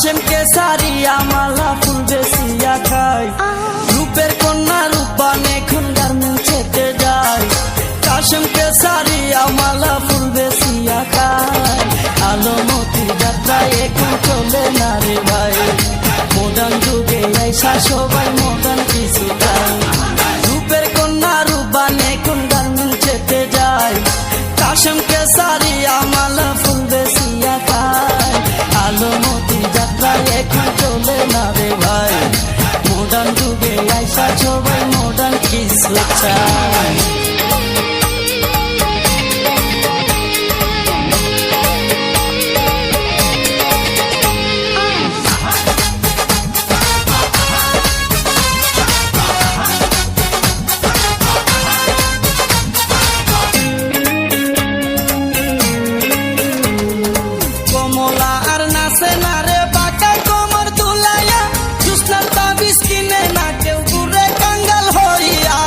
কাশেম কেসারিয়া মালা ফুল বেশিয়া খায়, রূপের কন্যা রূপবান এখন গার্মেন্টসেতে যায়। কাশেম কেসারিয়া মালা ফুল বেশিয়া খায়, আলমতি যাত্রায় এখন চলে না রে ভাই। মডার্ন যুগে আইসা সবাই মডার্ন কিছু খায়, রূপের কন্যা রূপবান এখন গার্মেন্টসেতে যায়। কাশেম কেসারিয়া মালা ফুল বেশিয়া খায়, আলমতি যাত্রায় এখন চলে না রে ভাই। মডার্ন যুগে আইসা সবাই মডার্ন কিছু চায়। কমলা আর নাচে না রে বাঁকা কোমর দুলাইয়া, জুসনার তাবিজ কিনে না কেউ ঘুরে কাঙ্গাল হইয়া।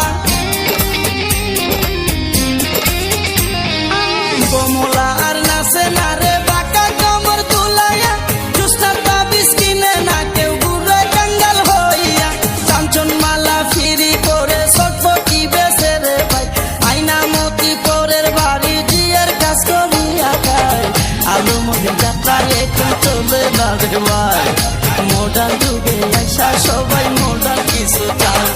কমলা আর নাচে না রে বাঁকা কোমর দুলাইয়া, জুসনার তাবিজ কিনে না কেউ ঘুরে কাঙ্গাল হইয়া। কাঞ্চন মালা ফিরি করে সটপটি বেসে রে ভাই, আইনা মতি পরের বাড়ি জিয়ার কাজ করিয়া খায়। আলমতি যাত্রায় এখন চলে না রে ভাই। মডার্ন যুগে আইসা সবাই মডার্ন কিছু চায়,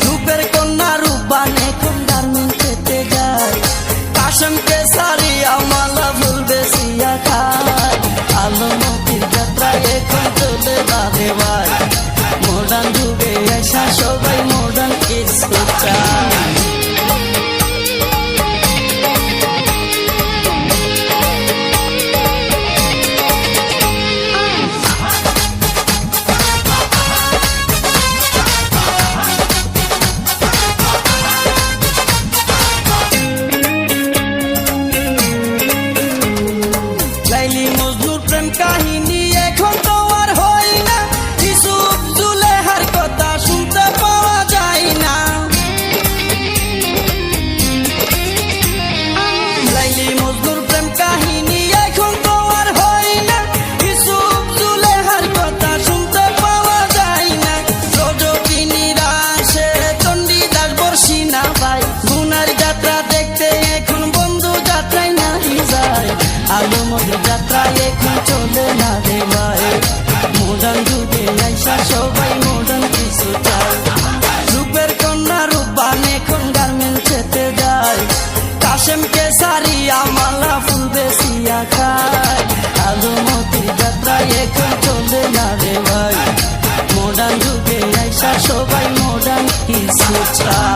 রূপের কন্যা রূপবান এখন গার্মেন্টসেতে যায়। কাশেম কেসারিয়া মালা ফুল বেশিয়া খায়, আলমতির যাত্রায় এখন চলে না রে ভাই। মডার্ন যুগে আইসা সবাই মডার্ন কিছু চায়। লাইলি মজনুর প্রেম কাহিনী এখন তো আর হয় না, ইউসুফ জুলেহার কথা শুনতে পাওয়া যায় না। লাইলি মজনুর প্রেম কাহিনী এখন তো আর হয় না, ইউসুফ জুলেহার কথা শুনতে পাওয়া যায় না। রজকিনীরা আসে চণ্ডীদাস বর্ষি না ভাই, গুনার যাত্রা দেখতে এখন বন্ধু যাত্রায় নাহি যায়। আলমতি যাত্রায় এখন চলে না রে ভাই। মডার্ন যুগে আইসা সবাই মডার্ন কিছু চায়, রূপের কন্যা রূপবান এখন গার্মেন্টসেতে যায়। কাশেম কেসারিয়া মালা ফুল বেশিয়া খায়, আলমতি যাত্রায় এখন চলে না রে ভাই। মডার্ন যুগে আইসা সবাই মডার্ন কিছু চায়।